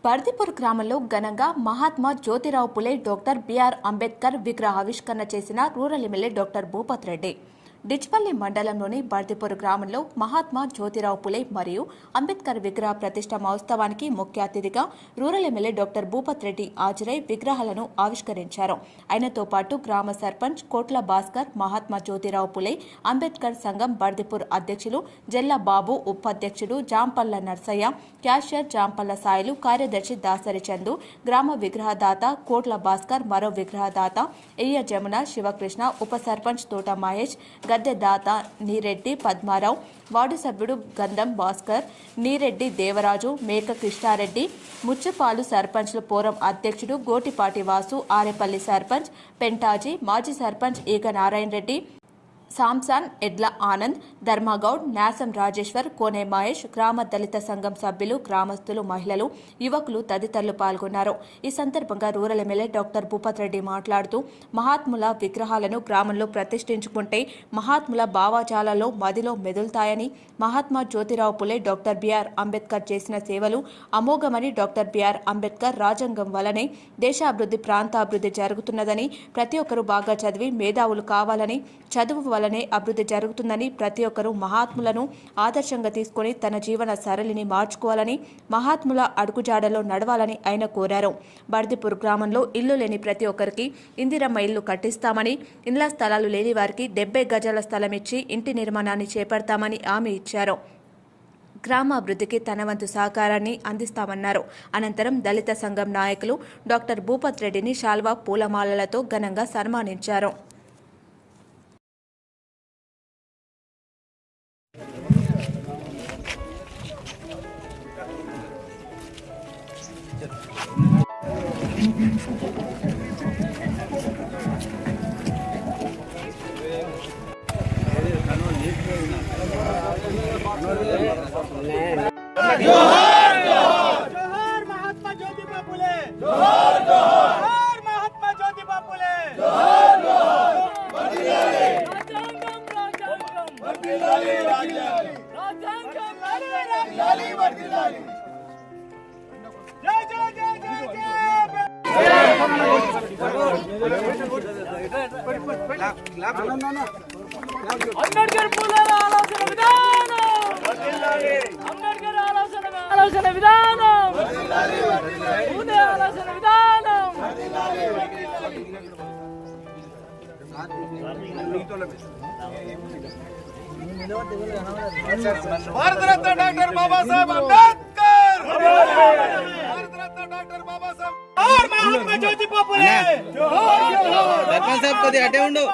బర్దిపూర్ గ్రామంలో ఘనంగా Mahatma Jyotirao Phule doctor BR Ambedkar విగ్రహావిష్కరణ చేసిన rural MLA doctor Bhupath Reddy. Dichpally మండలంలోని బర్దిపూర్ గ్రామంలో మహాత్మా జ్యోతిరావు పులే మరియు అంబేద్కర్ విగ్రహ ప్రతిష్ఠ మహోత్సవానికి ముఖ్య అతిథిగా rural MLA doctor Bhupath Reddy హాజరై విగ్రహాలను ఆవిష్కరించారు. ఆయనతో పాటు గ్రామ సర్పంచ్ కోట్ల భాస్కర్, మహాత్మా జ్యోతిరావు పులే అంబేద్కర్ సంఘం బర్దిపూర్ అధ్యక్షులు జెల్ల బాబు, ఉపాధ్యక్షుడు జాంపల్ల నర్సయ్య, క్యాషియర్ జాంపల్ల సాయిలు, కార్యదర్శి దాసరి చందు, గ్రామ విగ్రహదాత కోట్ల భాస్కర్, మరో విగ్రహదాత ఎయ్య జమున శివకృష్ణ, ఉప సర్పంచ్ తోట మహేష్, గద్దె దాత నీరెడ్డి పద్మారావు, వార్డు సభ్యుడు గంధం భాస్కర్, నీరెడ్డి దేవరాజు, మేక కృష్ణారెడ్డి, ముచ్చపాలు సర్పంచ్ల ఫోరం అధ్యక్షుడు గోటిపాటి వాసు, ఆరేపల్లి సర్పంచ్ పెంటాజీ, మాజీ సర్పంచ్ ఈగ నారాయణ రెడ్డి, సాంసన్, ఎడ్ల ఆనంద్, ధర్మగౌడ్, న్యాసం రాజేశ్వర్, కోనే మహేష్, గ్రామ దళిత సంఘం సభ్యులు, గ్రామస్తులు, మహిళలు, యువకులు తదితరులు పాల్గొన్నారు. ఈ సందర్భంగా rural MLA doctor Bhupath Reddy మాట్లాడుతూ, మహాత్ముల విగ్రహాలను గ్రామంలో ప్రతిష్ఠించుకుంటే మహాత్ముల భావజాలలో మదిలో మెదులుతాయని, మహాత్మా జ్యోతిరావు పులే డాక్టర్ బిఆర్ అంబేద్కర్ చేసిన సేవలు అమోఘమని, డాక్టర్ బిఆర్ అంబేద్కర్ రాజ్యాంగం వల్లనే దేశాభివృద్ధి, ప్రాంతాభివృద్ధి జరుగుతున్నదని, ప్రతి ఒక్కరూ బాగా చదివి మేధావులు కావాలని, చదువు వల్లనే అభివృద్ధి జరుగుతుందని, ప్రతి ఒక్కరూ మహాత్ములను ఆదర్శంగా తీసుకుని తన జీవన సరళిని మార్చుకోవాలని, మహాత్ముల అడుగుజాడలో నడవాలని ఆయన కోరారు. బర్దిపూర్ గ్రామంలో ఇల్లు లేని ప్రతి ఒక్కరికి ఇందిరమ్మ ఇల్లు కట్టిస్తామని, ఇళ్ల స్థలాలు లేని వారికి 70 గజాల స్థలం ఇచ్చి ఇంటి నిర్మాణాన్ని చేపడతామని హామీ ఇచ్చారు. గ్రామాభివృద్ధికి తన వంతు సహకారాన్ని అందిస్తామన్నారు. అనంతరం దళిత సంఘం నాయకులు డాక్టర్ భూపత్ రెడ్డిని శాల్వా, పూలమాలలతో ఘనంగా సన్మానించారు. जोहार महात्मा ज्योतिबा फुले, जोहार जोहार महात्मा ज्योतिबा फुले, जोहार जोहार वर्धिल्लाली राजांगम वर्धिल्लाली राजांगम वर्धिल्लाली जय जय जय जय अंबेडकर फुलेर आलोचना विधानं वर्धिल्लाली अंबेडकर ఆలోచన విధానం పూలే ఆలోచన విధానం భారతరత్న డాక్టర్ బాబాసాహెబ్ అంబేద్కర్, భారతరత్న డాక్టర్ బాబాసాహెబ్ और महात्मा ज्योतिबा फुले, जोहार जोहार सरपंच साहब को हटे उंडो,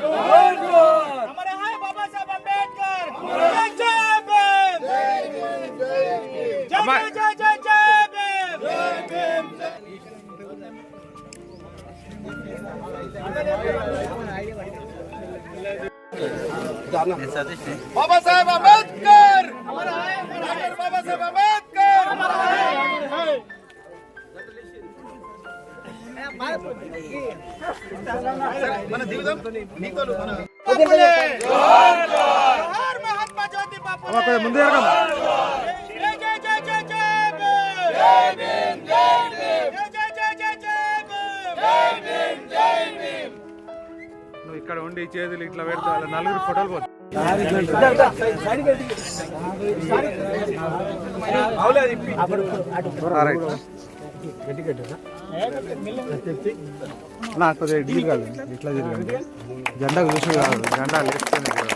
जोहार जोहार हमारे है बाबा साहब अंबेडकर, जय जय भीम, जय जय जय जय भीम, जय भीम। बाबा साहब अंबेडकर, हमारा है डॉक्टर बाबा साहब अंबेडकर, हमारा है మన జీవితం నీకోలు మన జోహార్ మహాత్మా జ్యోతిబా ఫులే అక్కడ ముందు జరగం జై జై జై జై జై భీమ్ జై భీమ్ జై జై జై జై భీమ్ జై భీమ్ నువ్వు ఇక్కడ ఉండి చేతులు ఇట్లా పెడతా నలుగురు ఫోటోలు పోతాయి. నాకు తిరగాలి, ఇట్లా తిరగండి, జెండా చూసి కాదు, జెండా లేస్తేనే కదా.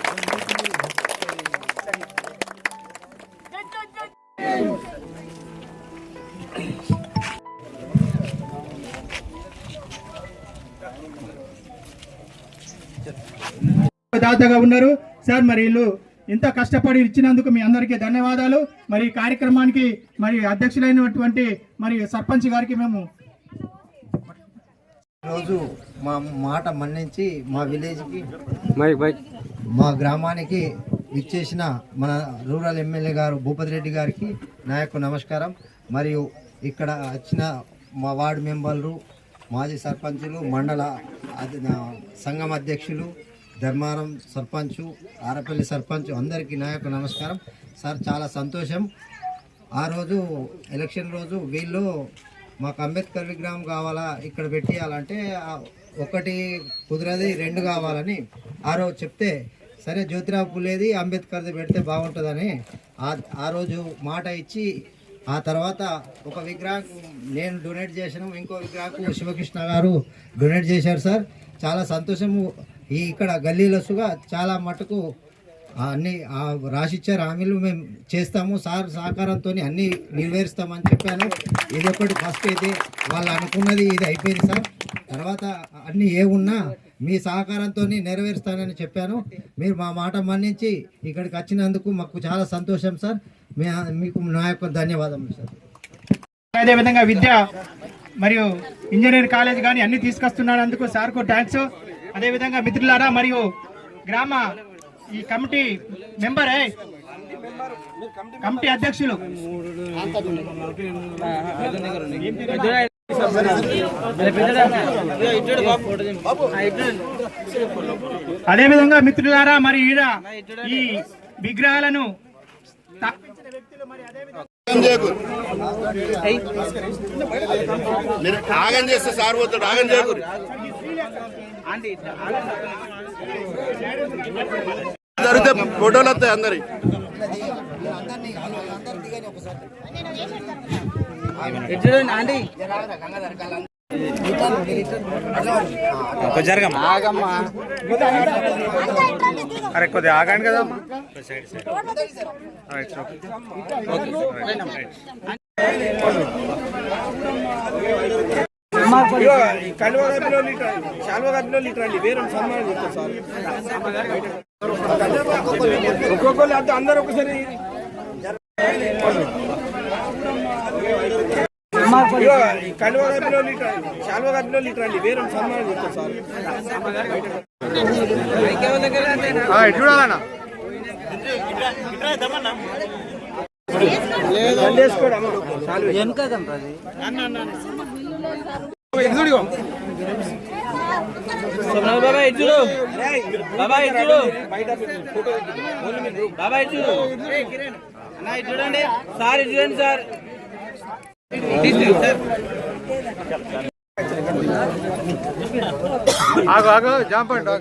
దాతగా ఉన్నారు సార్. మరి వీళ్ళు ఇంత కష్టపడి ఇచ్చినందుకు మీ అందరికీ ధన్యవాదాలు. మరి ఈ కార్యక్రమానికి మరి అధ్యక్షులైనటువంటి మరి సర్పంచ్ గారికి మేము రోజు మా మాట మన్నించి మా విలేజ్కి మా గ్రామానికి ఇచ్చేసిన మన రూరల్ ఎమ్మెల్యే గారు భూపత్ రెడ్డి గారికి నా యొక్క నమస్కారం. మరియు ఇక్కడ వచ్చిన మా వార్డు మెంబర్లు, మాజీ సర్పంచులు, మండల సంఘం అధ్యక్షులు, ధర్మారం సర్పంచ్, ఆరపల్లి సర్పంచ్ అందరికీ నా యొక్క నమస్కారం. సార్ చాలా సంతోషం. ఆ రోజు ఎలక్షన్ రోజు వీళ్ళు మాకు అంబేద్కర్ విగ్రహం కావాలా ఇక్కడ పెట్టియాలంటే ఒకటి కుదరది 2 కావాలని ఆ రోజు చెప్తే సరే జ్యోతిరావు పులేది అంబేద్కర్ది పెడితే బాగుంటుందని ఆ రోజు మాట ఇచ్చి ఆ తర్వాత ఒక విగ్రహం నేను డొనేట్ చేసాను, ఇంకో విగ్రహం శివకృష్ణ గారు డొనేట్ చేశారు సార్. చాలా సంతోషము. ఇక్కడ గల్లీలసుగా చాలా మటుకు అన్నీ రాసిచ్చారు హామీలు మేము చేస్తాము సార్ సహకారంతో అన్నీ నెరవేరుస్తామని చెప్పాను. ఇది ఒకటి ఫస్ట్ అయితే వాళ్ళు అనుకున్నది ఇది అయిపోయింది సార్. తర్వాత అన్నీ ఉన్నా మీ సహకారంతో నెరవేరుస్తానని చెప్పాను. మీరు మా మాట మన్నించి ఇక్కడికి వచ్చినందుకు మాకు చాలా సంతోషం సార్. మీకు నా యొక్క ధన్యవాదములు సార్. అదేవిధంగా విద్య మరియు ఇంజనీర్ కాలేజ్ కానీ అన్ని తీసుకొస్తున్నందుకు సార్కు థ్యాంక్స్. అదేవిధంగా మిత్రులారా మరియు గ్రామ ఈ కమిటీ మెంబర్ కమిటీ అధ్యక్షులు అదేవిధంగా మిత్రులారా మరి ఈడ ఈ విగ్రహాలను ఆగం చేస్తే సార్ పోతాడు. ఆగం చేయకూడదు. జరిగితే ఫోటోలు వస్తాయి అందరి. అరే కొద్దిగా ఆగండి కదా. ఒక్కొక్కరు అంతా అందరు ఒకసారి కలువ కప్పిలో లీటర్ వేరే సన్మానం చేస్తారు సార్. చూడాలన్నా చూడండి సార్, చూడండి సార్. ఆగు ఆగు జాంపండి.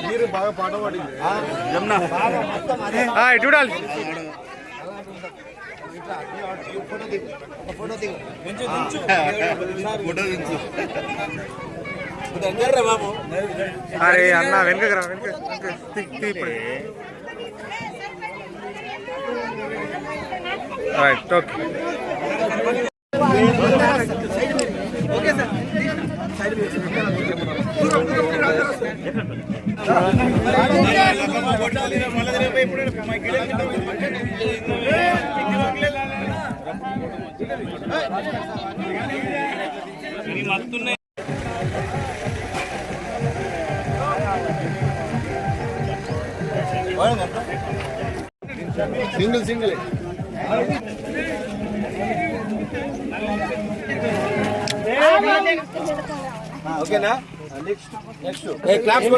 మీరు బాగా పాట పాడింది చూడాలి. అరే అన్న వెనక ఓకే సార్. సింగిల్ ఓకేనా. నెక్స్ట్ క్లాప్స్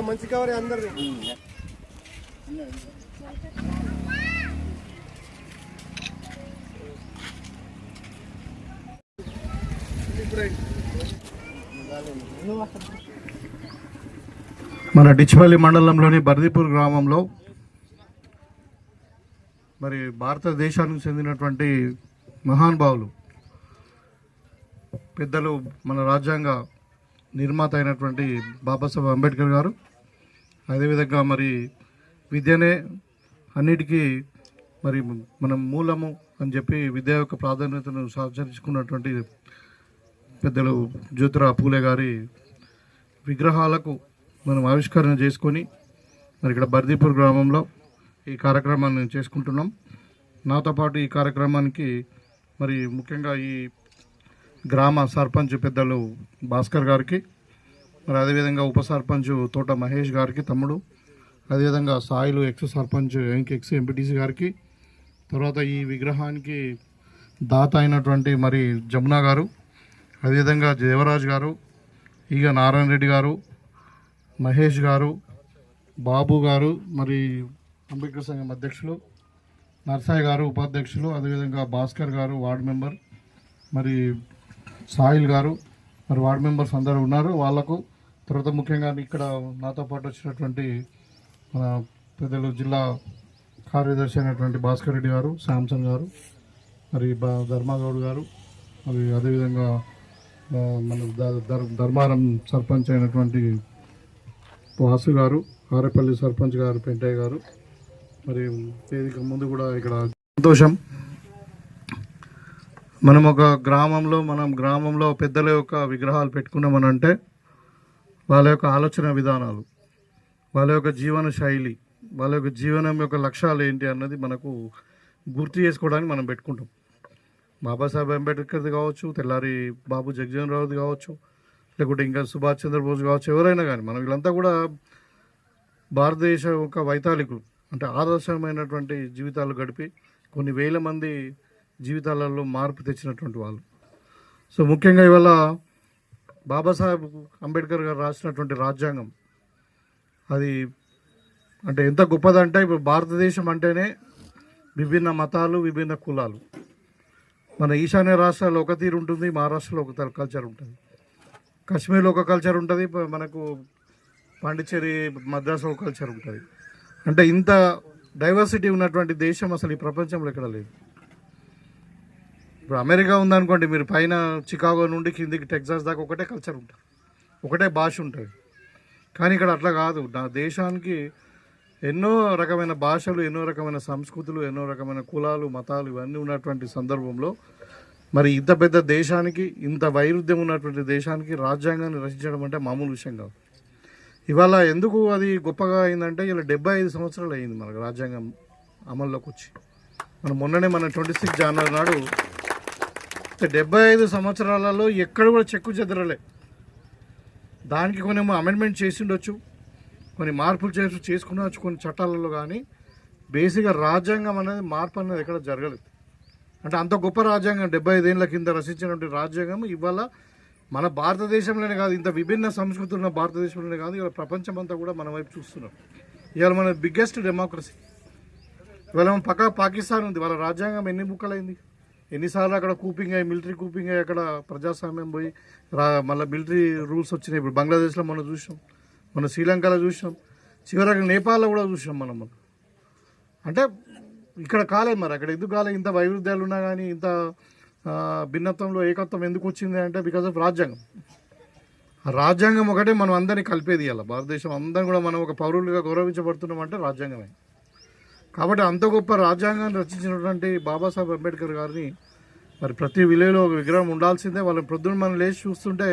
మంచి కవర్ అందరు. మన డిచ్పల్లి మండలంలోని బర్దీపూర్ గ్రామంలో మరి భారతదేశానికి చెందినటువంటి మహానుభావులు పెద్దలు మన రాజ్యాంగ నిర్మాత అయినటువంటి బాబాసాహెబ్ అంబేద్కర్ గారు, అదేవిధంగా మరి విద్యనే అన్నిటికీ మరి మనం మూలము అని చెప్పి విద్య యొక్క ప్రాధాన్యతను ఆచరించుకున్నటువంటి పెద్దలు జ్యోతిరావు పూలే గారి విగ్రహాలకు మనం ఆవిష్కరణ చేసుకొని మరి ఇక్కడ బర్దీపూర్ గ్రామంలో ఈ కార్యక్రమాన్ని చేసుకుంటున్నాం. నాతో పాటు ఈ కార్యక్రమానికి మరి ముఖ్యంగా ఈ గ్రామ సర్పంచ్ పెద్దలు భాస్కర్ గారికి, మరి అదేవిధంగా ఉప సర్పంచ్ తోట మహేష్ గారికి తమ్ముడు, అదేవిధంగా Sailu ex sarpanch ex MPTC గారికి, తర్వాత ఈ విగ్రహానికి దాత అయినటువంటి మరి జమున గారు, అదేవిధంగా దేవరాజ్ గారు, ఈగ నారాయణ రెడ్డి గారు, మహేష్ గారు, బాబు గారు, మరి అంబేద్కర్ సంఘం అధ్యక్షులు నర్సాయి గారు ఉపాధ్యక్షులు, అదేవిధంగా భాస్కర్ గారు వార్డు మెంబర్, మరి సాయిల్ గారు, మరి వార్డు మెంబర్స్ అందరూ ఉన్నారు వాళ్ళకు. తర్వాత ముఖ్యంగా ఇక్కడ నాతో పాటు వచ్చినటువంటి మన పెద్దలు జిల్లా కార్యదర్శి అయినటువంటి భాస్కర్ రెడ్డి గారు, శాంసన్ గారు, మరి ధర్మాగౌడ్ గారు, మరి అదేవిధంగా మన ధర్మారం సర్పంచ్ అయినటువంటి వాసు గారు, ఆరేపల్లి సర్పంచ్ గారు పెంటయ్య గారు, మరి వేదిక ముందు కూడా ఇక్కడ సంతోషం. మనం ఒక గ్రామంలో పెద్దల యొక్క విగ్రహాలు పెట్టుకున్నామనంటే వాళ్ళ యొక్క ఆలోచన విధానాలు, వాళ్ళ యొక్క జీవన శైలి, వాళ్ళ యొక్క జీవనం యొక్క లక్ష్యాలు ఏంటి అన్నది మనకు గుర్తు చేసుకోవడానికి మనం పెట్టుకుంటాం. బాబాసాహెబ్ అంబేద్కర్ది కావచ్చు, తెల్లారి బాబు జగజీవన్ రావుది కావచ్చు, లేకుంటే ఇంకా సుభాష్ చంద్రబోస్ కావచ్చు, ఎవరైనా కానీ మనం వీళ్ళంతా కూడా భారతదేశ యొక్క వైతాళికులు, అంటే ఆదర్శమైనటువంటి జీవితాలు గడిపి కొన్ని వేల మంది జీవితాలలో మార్పు తెచ్చినటువంటి వాళ్ళు. సో ముఖ్యంగా ఇవాళ బాబాసాహెబ్ అంబేద్కర్ గారు రాసినటువంటి రాజ్యాంగం అది అంటే ఎంత గొప్పదంటే, ఇప్పుడు భారతదేశం అంటేనే విభిన్న మతాలు, విభిన్న కులాలు. మన ఈశాన్య రాష్ట్రాల్లో ఒక తీరు ఉంటుంది, మహారాష్ట్రలో ఒక కల్చర్ ఉంటుంది, కాశ్మీర్లో ఒక కల్చర్ ఉంటుంది, మనకు పాండిచ్చేరి మద్రాసులో ఒక కల్చర్ ఉంటుంది. అంటే ఇంత డైవర్సిటీ ఉన్నటువంటి దేశం అసలు ఈ ప్రపంచంలో ఎక్కడ లేదు. ఇప్పుడు అమెరికా ఉందనుకోండి, మీరు పైన చికాగో నుండి కిందికి టెక్సాస్ దాకా ఒకటే కల్చర్ ఉంటుంది, ఒకటే భాష ఉంటుంది. కానీ ఇక్కడ అట్లా కాదు. నా దేశానికి ఎన్నో రకమైన భాషలు, ఎన్నో రకమైన సంస్కృతులు, ఎన్నో రకమైన కులాలు, మతాలు ఇవన్నీ ఉన్నటువంటి సందర్భంలో మరి ఇంత పెద్ద దేశానికి, ఇంత వైరుధ్యం ఉన్నటువంటి దేశానికి రాజ్యాంగాన్ని రచించడం అంటే మామూలు విషయం కాదు. ఇవాళ ఎందుకు అది గొప్పగా అయిందంటే, ఇలా 75 సంవత్సరాలు అయింది మనకు రాజ్యాంగం అమల్లోకి వచ్చి. మనం మొన్ననే మన 26 జనవరి నాడు 75 సంవత్సరాలలో ఎక్కడ కూడా చెక్కు చెదరలే. దానికి కొన్ని అమెండ్మెంట్ చేసి ఉండొచ్చు, కొన్ని మార్పులు చేసుకునవచ్చు కొన్ని చట్టాలలో, కానీ బేసిక్గా రాజ్యాంగం అనేది మార్పు అనేది ఎక్కడ జరగలేదు. అంటే అంత గొప్ప రాజ్యాంగం 75 ఏళ్ళ కింద రచించినటువంటి రాజ్యాంగం ఇవాళ మన భారతదేశంలోనే కాదు, ఇంత విభిన్న సంస్కృతులు ఉన్న భారతదేశంలోనే కాదు, ఇవాళ ప్రపంచమంతా కూడా మన వైపు చూస్తున్నాం. ఇవాళ మన బిగ్గెస్ట్ డెమోక్రసీ. ఇవాళ పక్క పాకిస్తాన్ ఉంది, వాళ్ళ రాజ్యాంగం ఎన్ని బుక్కలైంది, ఎన్నిసార్లు అక్కడ కూపింగ్ అయ్యి, మిలిటరీ కూపింగ్ అయ్యి అక్కడ ప్రజాస్వామ్యం పోయి మళ్ళీ మిలిటరీ రూల్స్ వచ్చినాయి. ఇప్పుడు బంగ్లాదేశ్లో మనం చూసాం, మన శ్రీలంకలో చూసాం, చివరికి నేపాల్లో కూడా చూసాం మనం. అంటే ఇక్కడ కాలేదు, మరి అక్కడ ఎందుకు కాలేదు? ఇంత వైరుధ్యాలు ఉన్నా కానీ ఇంత భిన్నత్వంలో ఏకత్వం ఎందుకు వచ్చింది అంటే బికాజ్ ఆఫ్ రాజ్యాంగం. ఆ రాజ్యాంగం ఒకటే మనం అందరినీ కలిపేది. ఇలా భారతదేశం అందరం కూడా మనం ఒక పౌరులుగా గౌరవించబడుతున్నాం అంటే రాజ్యాంగమే. కాబట్టి అంత గొప్ప రాజ్యాంగాన్ని రచించినటువంటి బాబాసాహెబ్ అంబేద్కర్ గారిని మరి ప్రతి విలేజ్లో ఒక విగ్రహం ఉండాల్సిందే. వాళ్ళని ప్రొద్దున మనం లేచి చూస్తుంటే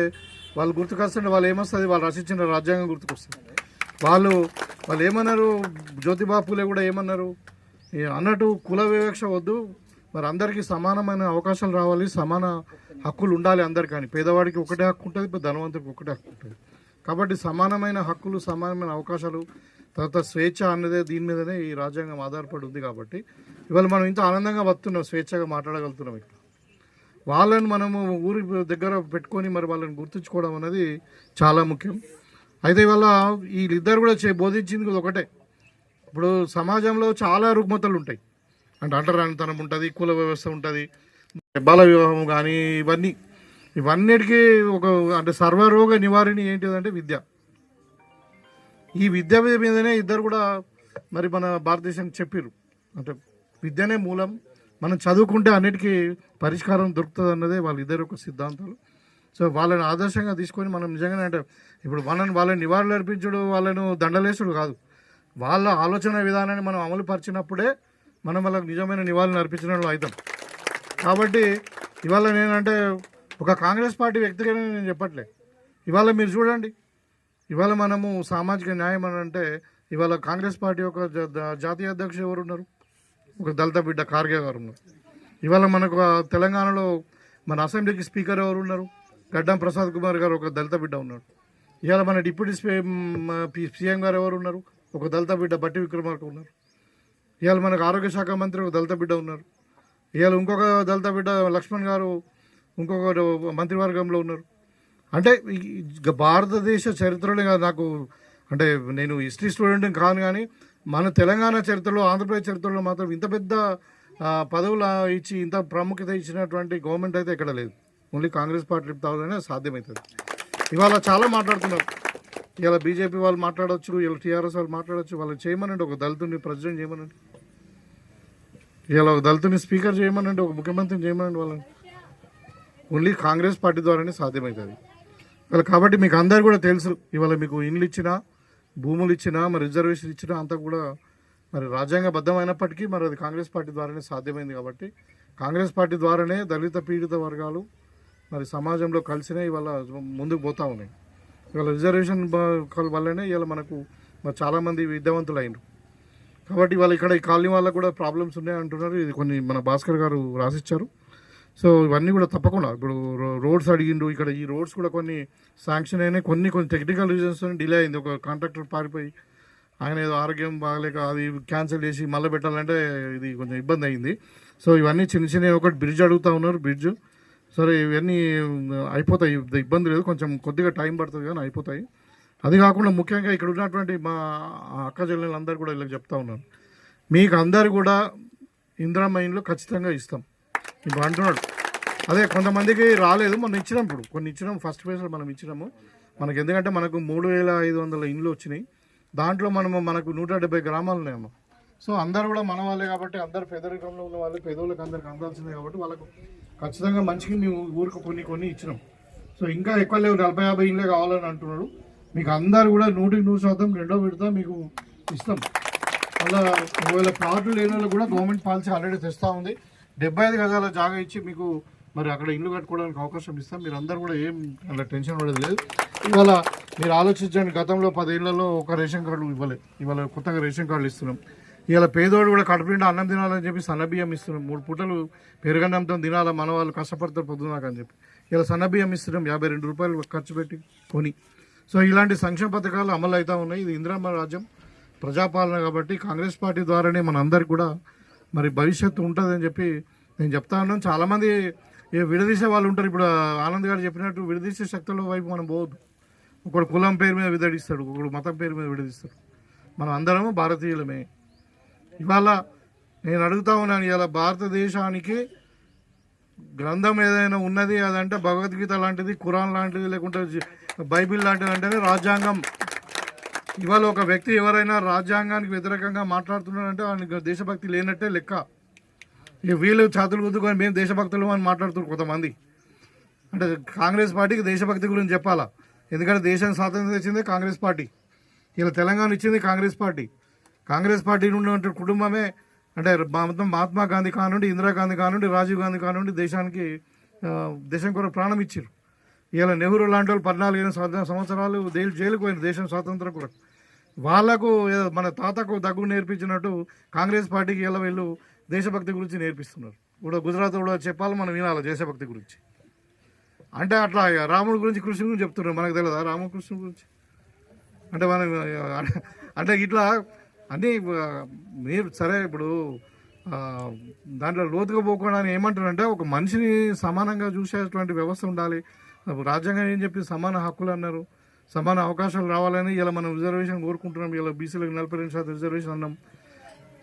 వాళ్ళు గుర్తుకొస్తుంటే వాళ్ళు ఏమొస్తుంది, వాళ్ళు రచించిన రాజ్యాంగం గుర్తుకొస్తుంది. వాళ్ళు ఏమన్నారు, జ్యోతిబా పూలే కూడా ఏమన్నారు అన్నట్టు, కుల వివక్ష వద్దు, మరి అందరికీ సమానమైన అవకాశాలు రావాలి, సమాన హక్కులు ఉండాలి అందరికీ. కానీ పేదవాడికి ఒకటే హక్కు ఉంటుంది, ధనవంతుడికి ఒకటే హక్కు ఉంటుంది. కాబట్టి సమానమైన హక్కులు, సమానమైన అవకాశాలు, తర్వాత స్వేచ్ఛ అన్నదే దీని మీదనే ఈ రాజ్యాంగం ఆధారపడి ఉంది. కాబట్టి ఇవాళ మనం ఇంత ఆనందంగా బతున్నాం, స్వేచ్ఛగా మాట్లాడగలుగుతున్నాం. ఇక్కడ వాళ్ళని మనము ఊరి దగ్గర పెట్టుకొని మరి వాళ్ళని గుర్తుంచుకోవడం అనేది చాలా ముఖ్యం. అయితే ఇవాళ వీళ్ళిద్దరు కూడా బోధించింది ఒకటే. ఇప్పుడు సమాజంలో చాలా రుగ్మతలు ఉంటాయి, అంటే అంటరానితనం ఉంటుంది, కుల వ్యవస్థ ఉంటుంది, బాల వివాహం కానీ ఇవన్నిటికీ ఒక అంటే సర్వరోగ నివారణ ఏంటిదంటే విద్య. ఈ విద్య మీదనే ఇద్దరు కూడా మరి మన భారతదేశానికి చెప్పారు, అంటే విద్యనే మూలం, మనం చదువుకుంటే అన్నిటికీ పరిష్కారం దొరుకుతుంది అన్నదే వాళ్ళిద్దరు ఒక సిద్ధాంతాలు. సో వాళ్ళని ఆదర్శంగా తీసుకొని మనం నిజంగానే అంటే ఇప్పుడు వాళ్ళని నివాళులు అర్పించడు, వాళ్ళను దండలేసుడు కాదు, వాళ్ళ ఆలోచన విధానాన్ని మనం అమలు పరిచినప్పుడే మనం వాళ్ళకి నిజమైన నివాళులను అర్పించిన అవుతాం. కాబట్టి ఇవాళ నేనంటే ఒక కాంగ్రెస్ పార్టీ వ్యక్తిగానే నేను చెప్పట్లే. ఇవాళ మీరు చూడండి, ఇవాళ మనము సామాజిక న్యాయం అని అంటే ఇవాళ కాంగ్రెస్ పార్టీ యొక్క జాతీయ అధ్యక్షుడు ఎవరు ఉన్నారు? ఒక దళిత బిడ్డ ఖార్గే గారు ఉన్నారు. ఇవాళ మనకు తెలంగాణలో మన అసెంబ్లీకి స్పీకర్ ఎవరు ఉన్నారు? గడ్డం ప్రసాద్ కుమార్ గారు, ఒక దళిత బిడ్డ ఉన్నాడు. ఇవాళ మన డిప్యూటీ సీఎం గారు ఎవరు ఉన్నారు? ఒక దళిత బిడ్డ బట్టి విక్రమార్క ఉన్నారు. ఇవాళ మనకు ఆరోగ్య శాఖ మంత్రి ఒక దళిత బిడ్డ ఉన్నారు. ఇవాళ ఇంకొక దళిత బిడ్డ లక్ష్మణ్ గారు ఇంకొక మంత్రివర్గంలో ఉన్నారు. అంటే భారతదేశ చరిత్రలో నాకు అంటే నేను హిస్టరీ స్టూడెంట్ కాను, కానీ మన తెలంగాణ చరిత్రలో, ఆంధ్రప్రదేశ్ చరిత్రలో మాత్రం ఇంత పెద్ద పదవులు ఇచ్చి ఇంత ప్రాముఖ్యత ఇచ్చినటువంటి గవర్నమెంట్ అయితే ఎక్కడ లేదు. ఓన్లీ కాంగ్రెస్ పార్టీ తావనే సాధ్యమవుతుంది. ఇవాళ చాలా మాట్లాడుతున్నారు. ఇవాళ బీజేపీ వాళ్ళు మాట్లాడవచ్చు, ఇవాళ టీఆర్ఎస్ వాళ్ళు మాట్లాడవచ్చు. వాళ్ళని చేయమనండి, ఒక దళితుని ప్రెసిడెంట్ చేయమనండి, ఇవాళ ఒక దళితుని స్పీకర్ చేయమనండి, ఒక ముఖ్యమంత్రిని చేయమనండి. వాళ్ళని ఓన్లీ కాంగ్రెస్ పార్టీ ద్వారానే సాధ్యమవుతుంది. ఇవాళ కాబట్టి మీకు అందరు కూడా తెలుసు, ఇవాళ మీకు ఇండ్లు ఇచ్చినా, భూములు ఇచ్చినా, మరి రిజర్వేషన్ ఇచ్చినా అంతా కూడా మరి రాజ్యాంగబద్ధమైనప్పటికీ మరి అది కాంగ్రెస్ పార్టీ ద్వారానే సాధ్యమైంది. కాబట్టి కాంగ్రెస్ పార్టీ ద్వారానే దళిత పీడిత వర్గాలు మరి సమాజంలో కలిసినే ఇవాళ ముందుకు పోతూ ఉన్నాయి. ఇవాళ రిజర్వేషన్ వల్లనే ఇవాళ మనకు మరి చాలామంది విద్యావంతులు అయినారు. కాబట్టి ఇవాళ ఇక్కడ ఈ కాలనీ వాళ్ళకు కూడా ప్రాబ్లమ్స్ ఉన్నాయి అంటున్నారు. ఇది కొన్ని మన భాస్కర్ గారు రాసిచ్చారు. సో ఇవన్నీ కూడా తప్పకుండా ఇప్పుడు రోడ్స్ అడిగిండు. ఇక్కడ ఈ రోడ్స్ కూడా కొన్ని శాంక్షన్ అయినాయి, కొన్ని టెక్నికల్ రీజన్స్ డిలే అయింది. ఒక కాంట్రాక్టర్ పారిపోయి ఆయన ఏదో ఆరోగ్యం బాగలేక అది క్యాన్సిల్ చేసి మళ్ళీ పెట్టాలంటే ఇది కొంచెం ఇబ్బంది అయింది. సో ఇవన్నీ చిన్న చిన్న ఒకటి బ్రిడ్జ్ అడుగుతూ ఉన్నారు, బ్రిడ్జ్. సరే ఇవన్నీ అయిపోతాయి, ఇబ్బంది లేదు, కొంచెం కొద్దిగా టైం పడుతుంది కానీ అయిపోతాయి. అది కాకుండా ముఖ్యంగా ఇక్కడ ఉన్నటువంటి మా అక్క చెల్లెళ్ళందరూ కూడా ఇలా చెప్తా ఉన్నాను, మీకు అందరు కూడా ఇందిరమ్మ ఇండ్లు ఖచ్చితంగా ఇస్తాం ఇప్పుడు అంటున్నాడు. అదే కొంతమందికి రాలేదు, మొన్న ఇచ్చినాం, ఇప్పుడు కొన్ని ఇచ్చినాం, ఫస్ట్ ఫేజ్లో మనం ఇచ్చినాము. మనకు ఎందుకంటే మనకు 3500 ఇండ్లు వచ్చినాయి. దాంట్లో మనకు 170 గ్రామాలు ఉన్నాయమ్మ. సో అందరు కూడా మన వాళ్ళే కాబట్టి అందరు పేదరికంలో ఉన్న వాళ్ళు, పేదోళ్ళకి అందరికి అందాల్సిందే కాబట్టి వాళ్ళకు ఖచ్చితంగా మంచిగా మేము ఊరికి కొన్ని ఇచ్చినాం. సో ఇంకా ఎక్కువ లేవు, 40-50 ఇండ్లే కావాలని అంటున్నాడు. మీకు అందరు కూడా 100% రెండో విడత మీకు ఇస్తాం. అలా ఒకవేళ ప్లాట్లు లేని వాళ్ళు కూడా గవర్నమెంట్ పాలసీ ఆల్రెడీ తెస్తూ ఉంది. 75 గజాల జాగా ఇచ్చి మీకు మరి అక్కడ ఇల్లు కట్టుకోవడానికి అవకాశం ఇస్తాం. మీరు అందరూ కూడా ఏం అలా టెన్షన్ పడేది లేదు. ఇవాళ మీరు ఆలోచించండి, గతంలో 10 ఏళ్లలో ఒక రేషన్ కార్డు ఇవ్వలేదు, ఇవాళ కొత్తగా రేషన్ కార్డులు ఇస్తున్నాం. ఇవాళ పేదోడు కూడా కడుపునిండా అన్నం తినాలని చెప్పి సన్నబియ్యం ఇస్తున్నాం. 3 పూటలు పెరుగన్నంతో తినాలా, మన వాళ్ళు కష్టపడతారు పొద్దునాకని చెప్పి ఇలా సన్నబియ్యం ఇస్తున్నాం 52 రూపాయలు ఖర్చు పెట్టి కొని. సో ఇలాంటి సంక్షేమ పథకాలు అమలు అవుతూ ఉన్నాయి. ఇది ఇందిరమ్మ రాజ్యం, ప్రజాపాలన. కాబట్టి కాంగ్రెస్ పార్టీ ద్వారానే మన అందరికి కూడా మరి భవిష్యత్తు ఉంటుందని చెప్పి నేను చెప్తా ఉన్నాను. చాలామంది విడదీసే వాళ్ళు ఉంటారు. ఇప్పుడు ఆనంద్ గారు చెప్పినట్టు విడదీసే శక్తుల వైపు మనం పోవద్దు. ఒకడు కులం పేరు మీద విడదీస్తాడు, ఒకడు మతం పేరు మీద విడదీస్తాడు. మనం అందరము భారతీయులమే. ఇవాళ నేను అడుగుతా ఉన్నాను, ఇవాళ భారతదేశానికి గ్రంథం ఏదైనా ఉన్నది అదంటే భగవద్గీత లాంటిది, ఖురాన్ లాంటిది, లేకుంటే బైబిల్ లాంటిది అంటేనే రాజ్యాంగం. ఇవాళ ఒక వ్యక్తి ఎవరైనా రాజ్యాంగానికి వ్యతిరేకంగా మాట్లాడుతున్నారంటే ఆయనకు దేశభక్తి లేనట్టే లెక్క. ఇక వీళ్ళు చేతులు గుద్దుకొని మేము దేశభక్తులు అని మాట్లాడుతున్నారు కొంతమంది. అంటే కాంగ్రెస్ పార్టీకి దేశభక్తి గురించి చెప్పాలా, ఎందుకంటే దేశానికి స్వాతంత్రం తెచ్చిందే కాంగ్రెస్ పార్టీ. ఇలా తెలంగాణ ఇచ్చింది కాంగ్రెస్ పార్టీ. కాంగ్రెస్ పార్టీ నుండి కుటుంబమే అంటే మొత్తం మహాత్మా గాంధీ కానివ్వండి, ఇందిరాగాంధీ కానివ్వండి, రాజీవ్ గాంధీ కానివ్వండి దేశం కొరకు ప్రాణం ఇచ్చారు. ఇలా నెహ్రూ లాంటి వాళ్ళు 14 సంవత్సరాలు జైలుకు పోయిన దేశం స్వాతంత్రం కొరకు. వాళ్లకు మన తాతకు దగ్గు నేర్పించినట్టు కాంగ్రెస్ పార్టీకి ఇలా వీళ్ళు దేశభక్తి గురించి నేర్పిస్తున్నారు. ఇప్పుడు గుజరాత్ కూడా చెప్పాలి, మనం వినాలి దేశభక్తి గురించి. అంటే అట్లా రాముడి గురించి, కృష్ణుడి గురించి చెప్తున్నారు, మనకు తెలియదా రామకృష్ణుడి గురించి? అంటే మనం అంటే ఇట్లా అన్నీ మీరు సరే ఇప్పుడు దాంట్లో లోతుగా పోకుండా ఏమంటారంటే ఒక మనిషిని సమానంగా చూసేటువంటి వ్యవస్థ ఉండాలి. రాజ్యాంగం ఏం చెప్పి సమాన హక్కులు అన్నారు, సమాన అవకాశాలు రావాలని ఇలా మనం రిజర్వేషన్ కోరుకుంటున్నాం. ఇలా బీసీలకు 42% రిజర్వేషన్ అన్నాం.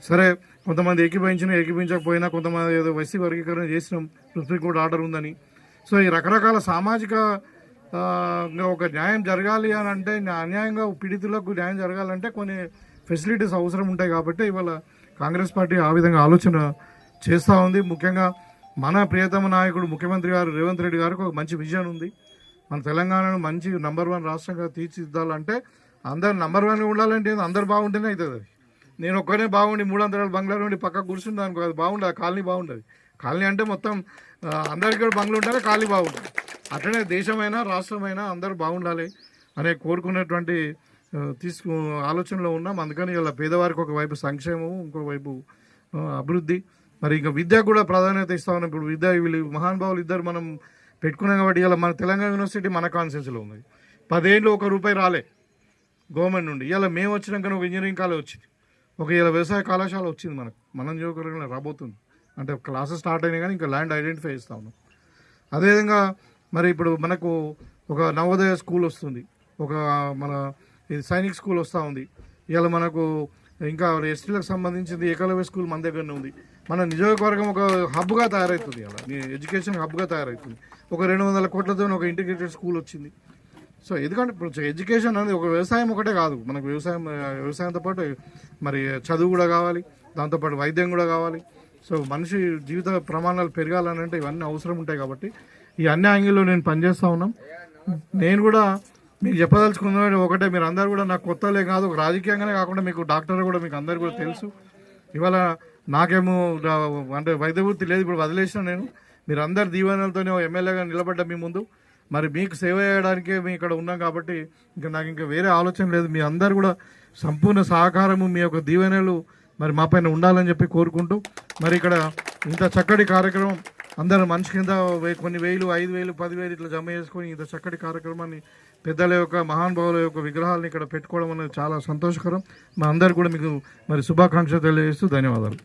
సరే కొంతమంది ఏకీపించకపోయినా కొంతమంది ఏదో వైసీ వర్గీకరణ చేసినాం, సుప్రీంకోర్టు ఆర్డర్ ఉందని. సో ఈ రకరకాల సామాజిక ఒక న్యాయం జరగాలి అని అంటే, అన్యాయంగా పీడితులకు న్యాయం జరగాలంటే కొన్ని ఫెసిలిటీస్ అవసరం ఉంటాయి. కాబట్టి ఇవాళ కాంగ్రెస్ పార్టీ ఆ విధంగా ఆలోచన చేస్తూ ఉంది. ముఖ్యంగా మన ప్రియతమ నాయకుడు ముఖ్యమంత్రి గారు రేవంత్ రెడ్డి గారికి ఒక మంచి విజన్ ఉంది. మన తెలంగాణను మంచి నంబర్ 1 రాష్ట్రంగా తీర్చిదిద్దాలంటే అందరు నంబర్ 1 ఉండాలంటే అందరు బాగుంటేనే అవుతుంది. అది నేను ఒక్కనే బాగుండి 3 అంతరాల బంగ్లా నుండి పక్కకు కూర్చుంది అనుకో, అది బాగుండదు. కాలనీ బాగుండదు. కాలనీ అంటే మొత్తం అందరికీ కూడా బంగ్లా ఉంటేనే కాలనీ బాగుంటుంది. అట్లనే దేశమైనా రాష్ట్రమైనా అందరూ బాగుండాలి అనే కోరుకునేటువంటి ఆలోచనలో ఉన్నాం. అందుకని ఇలా పేదవారికి ఒకవైపు సంక్షేమం, ఇంకోవైపు అభివృద్ధి, మరి ఇంకా విద్యకు కూడా ప్రాధాన్యత ఇస్తా ఉన్నాం. ఇప్పుడు విద్య వీళ్ళు మహానుభావులు ఇద్దరు మనం పెట్టుకున్నాం కాబట్టి ఇలా మన తెలంగాణ యూనివర్సిటీ మన కాన్స్టిట్యూన్సీలో ఉంది. 10 ఏళ్ళు ₹1 రాలే గవర్నమెంట్ నుండి. ఇలా మేము వచ్చినాక ఒక ఇంజనీరింగ్ కాలేజ్ వచ్చింది, ఇలా వ్యవసాయ కళాశాల వచ్చింది మనకు. మన నియోజకవర్గంలో రాబోతుంది. అంటే క్లాసెస్ స్టార్ట్ అయినాయి కానీ ఇంకా ల్యాండ్ ఐడెంటిఫై చేస్తా ఉన్నాం. అదేవిధంగా మరి ఇప్పుడు మనకు ఒక నవోదయ స్కూల్ వస్తుంది, మన సైనిక్ స్కూల్ వస్తూ ఉంది. ఇలా మనకు ఇంకా ఎస్టీలకు సంబంధించింది ఏకలవ్య స్కూల్ మన దగ్గరనే ఉంది. మన నియోజకవర్గం ఒక హబ్గా తయారవుతుంది, అలా ఎడ్యుకేషన్ హబ్గా తయారవుతుంది. 200 కోట్లతో ఒక ఇంటిగ్రేటెడ్ స్కూల్ వచ్చింది. సో ఎందుకంటే ఇప్పుడు ఎడ్యుకేషన్ అనేది ఒక వ్యవసాయం ఒకటే కాదు, మనకు వ్యవసాయంతో పాటు మరి చదువు కూడా కావాలి, దాంతోపాటు వైద్యం కూడా కావాలి. సో మనిషి జీవిత ప్రమాణాలు పెరగాలని అంటే ఇవన్నీ అవసరం ఉంటాయి. కాబట్టి ఈ అన్ని యాంగిల్లో నేను పనిచేస్తూ ఉన్నాం. నేను కూడా మీకు చెప్పదలుచుకున్న ఒకటే, మీరు అందరూ కూడా నాకు కొత్తలే కాదు, ఒక రాజకీయంగానే కాకుండా మీకు డాక్టర్ కూడా మీకు అందరు కూడా తెలుసు. ఇవాళ నాకేమో అంటే వైద్య వృత్తి లేదు, ఇప్పుడు వదిలేసిన నేను. మీరు అందరు దీవెనలతోనే ఎమ్మెల్యేగా నిలబడ్డా మీ ముందు. మరి మీకు సేవ చేయడానికే మేము ఇక్కడ ఉన్నాం కాబట్టి నాకు ఇంకా వేరే ఆలోచన లేదు. మీ అందరు కూడా సంపూర్ణ సహకారము, మీ యొక్క దీవెనలు మరి మా పైన ఉండాలని చెప్పి కోరుకుంటూ, మరి ఇక్కడ ఇంత చక్కటి కార్యక్రమం అందరూ మనిషి కింద కొన్ని వేలు, 5,000, 10,000 ఇట్లా జమ చేసుకొని ఇంత చక్కటి కార్యక్రమాన్ని పెద్దల యొక్క మహానుభావుల యొక్క విగ్రహాలను ఇక్కడ పెట్టుకోవడం అనేది చాలా సంతోషకరం. మా అందరు కూడా మీకు మరి శుభాకాంక్షలు తెలియజేస్తూ ధన్యవాదాలు.